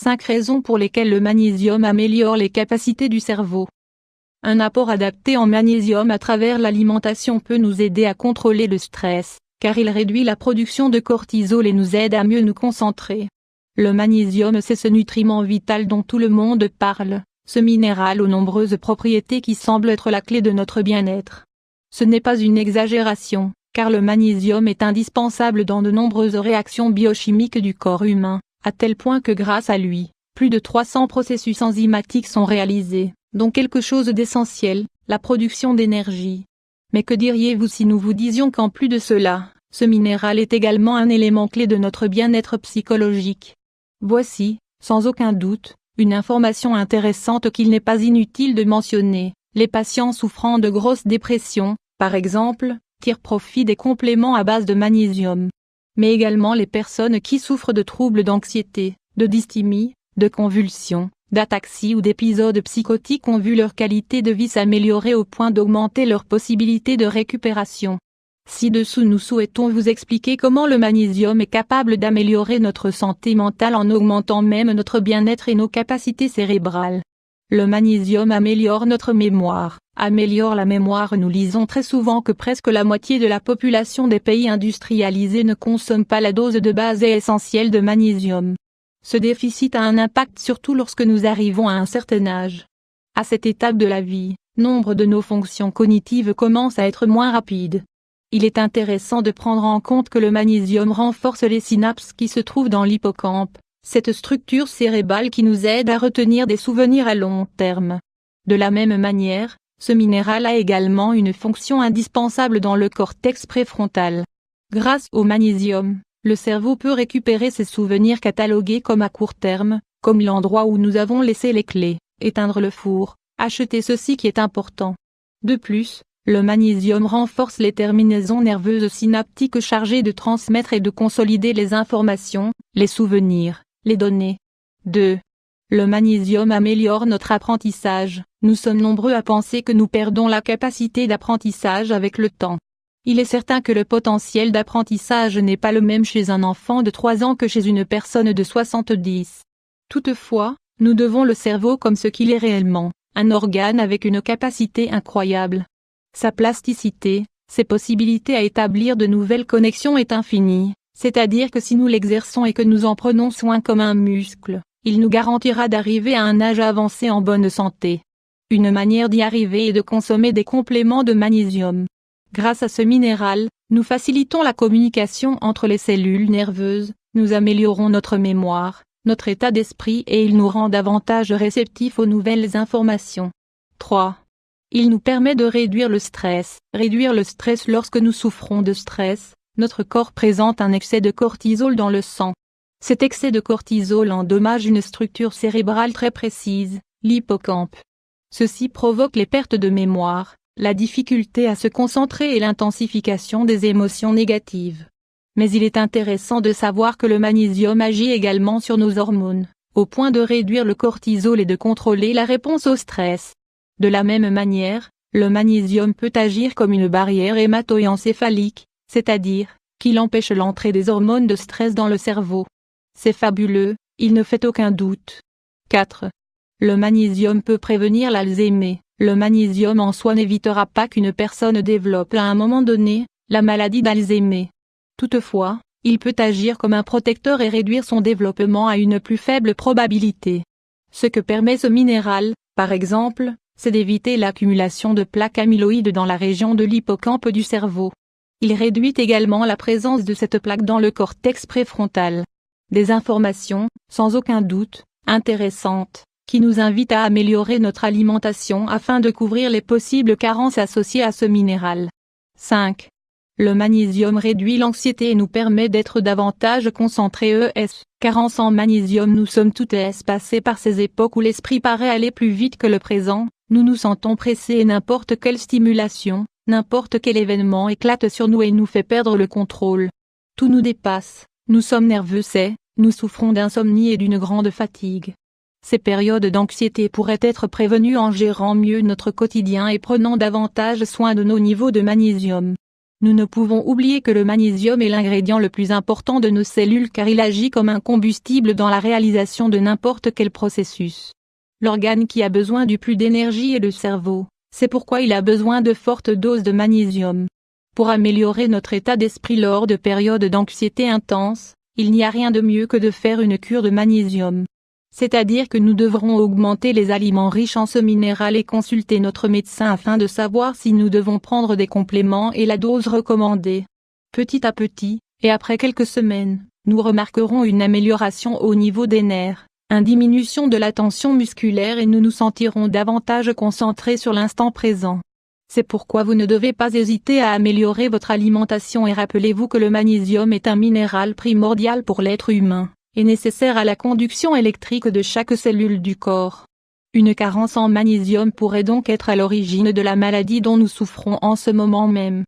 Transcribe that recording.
5 raisons pour lesquelles le magnésium améliore les capacités du cerveau. Un apport adapté en magnésium à travers l'alimentation peut nous aider à contrôler le stress, car il réduit la production de cortisol et nous aide à mieux nous concentrer. Le magnésium, c'est ce nutriment vital dont tout le monde parle, ce minéral aux nombreuses propriétés qui semble être la clé de notre bien-être. Ce n'est pas une exagération, car le magnésium est indispensable dans de nombreuses réactions biochimiques du corps humain, à tel point que grâce à lui, plus de 300 processus enzymatiques sont réalisés, dont quelque chose d'essentiel, la production d'énergie. Mais que diriez-vous si nous vous disions qu'en plus de cela, ce minéral est également un élément clé de notre bien-être psychologique? Voici, sans aucun doute, une information intéressante qu'il n'est pas inutile de mentionner. Les patients souffrant de grosses dépressions, par exemple, tirent profit des compléments à base de magnésium. Mais également les personnes qui souffrent de troubles d'anxiété, de dysthymie, de convulsions, d'ataxie ou d'épisodes psychotiques ont vu leur qualité de vie s'améliorer au point d'augmenter leurs possibilités de récupération. Ci-dessous nous souhaitons vous expliquer comment le magnésium est capable d'améliorer notre santé mentale en augmentant même notre bien-être et nos capacités cérébrales. Le magnésium améliore notre mémoire, améliore la mémoire. Nous lisons très souvent que presque la moitié de la population des pays industrialisés ne consomme pas la dose de base et essentielle de magnésium. Ce déficit a un impact surtout lorsque nous arrivons à un certain âge. À cette étape de la vie, nombre de nos fonctions cognitives commencent à être moins rapides. Il est intéressant de prendre en compte que le magnésium renforce les synapses qui se trouvent dans l'hippocampe, cette structure cérébrale qui nous aide à retenir des souvenirs à long terme. De la même manière, ce minéral a également une fonction indispensable dans le cortex préfrontal. Grâce au magnésium, le cerveau peut récupérer ses souvenirs catalogués comme à court terme, comme l'endroit où nous avons laissé les clés, éteindre le four, acheter ceci qui est important. De plus, le magnésium renforce les terminaisons nerveuses synaptiques chargées de transmettre et de consolider les informations, les souvenirs, les données. 2. Le magnésium améliore notre apprentissage. Nous sommes nombreux à penser que nous perdons la capacité d'apprentissage avec le temps. Il est certain que le potentiel d'apprentissage n'est pas le même chez un enfant de 3 ans que chez une personne de 70. Toutefois, nous devons le cerveau comme ce qu'il est réellement, un organe avec une capacité incroyable. Sa plasticité, ses possibilités à établir de nouvelles connexions est infinie, c'est-à-dire que si nous l'exerçons et que nous en prenons soin comme un muscle, il nous garantira d'arriver à un âge avancé en bonne santé. Une manière d'y arriver est de consommer des compléments de magnésium. Grâce à ce minéral, nous facilitons la communication entre les cellules nerveuses, nous améliorons notre mémoire, notre état d'esprit et il nous rend davantage réceptifs aux nouvelles informations. 3. Il nous permet de réduire le stress. Réduire le stress. Lorsque nous souffrons de stress, notre corps présente un excès de cortisol dans le sang. Cet excès de cortisol endommage une structure cérébrale très précise, l'hippocampe. Ceci provoque les pertes de mémoire, la difficulté à se concentrer et l'intensification des émotions négatives. Mais il est intéressant de savoir que le magnésium agit également sur nos hormones, au point de réduire le cortisol et de contrôler la réponse au stress. De la même manière, le magnésium peut agir comme une barrière hémato-encéphalique, c'est-à-dire, qu'il empêche l'entrée des hormones de stress dans le cerveau. C'est fabuleux, il ne fait aucun doute. 4. Le magnésium peut prévenir l'Alzheimer. Le magnésium en soi n'évitera pas qu'une personne développe à un moment donné, la maladie d'Alzheimer. Toutefois, il peut agir comme un protecteur et réduire son développement à une plus faible probabilité. Ce que permet ce minéral, par exemple, c'est d'éviter l'accumulation de plaques amyloïdes dans la région de l'hippocampe du cerveau. Il réduit également la présence de cette plaque dans le cortex préfrontal. Des informations, sans aucun doute, intéressantes, qui nous invitent à améliorer notre alimentation afin de couvrir les possibles carences associées à ce minéral. 5. Le magnésium réduit l'anxiété et nous permet d'être davantage concentrés. Carence en magnésium. Nous sommes tous passés par ces époques où l'esprit paraît aller plus vite que le présent, nous nous sentons pressés et n'importe quelle stimulation, n'importe quel événement éclate sur nous et nous fait perdre le contrôle. Tout nous dépasse, nous sommes nerveux, nous souffrons d'insomnie et d'une grande fatigue. Ces périodes d'anxiété pourraient être prévenues en gérant mieux notre quotidien et prenant davantage soin de nos niveaux de magnésium. Nous ne pouvons oublier que le magnésium est l'ingrédient le plus important de nos cellules car il agit comme un combustible dans la réalisation de n'importe quel processus. L'organe qui a besoin du plus d'énergie est le cerveau, c'est pourquoi il a besoin de fortes doses de magnésium. Pour améliorer notre état d'esprit lors de périodes d'anxiété intense, il n'y a rien de mieux que de faire une cure de magnésium. C'est-à-dire que nous devrons augmenter les aliments riches en ce minéral et consulter notre médecin afin de savoir si nous devons prendre des compléments et la dose recommandée. Petit à petit, et après quelques semaines, nous remarquerons une amélioration au niveau des nerfs, une diminution de la tension musculaire et nous nous sentirons davantage concentrés sur l'instant présent. C'est pourquoi vous ne devez pas hésiter à améliorer votre alimentation et rappelez-vous que le magnésium est un minéral primordial pour l'être humain, et nécessaire à la conduction électrique de chaque cellule du corps. Une carence en magnésium pourrait donc être à l'origine de la maladie dont nous souffrons en ce moment même.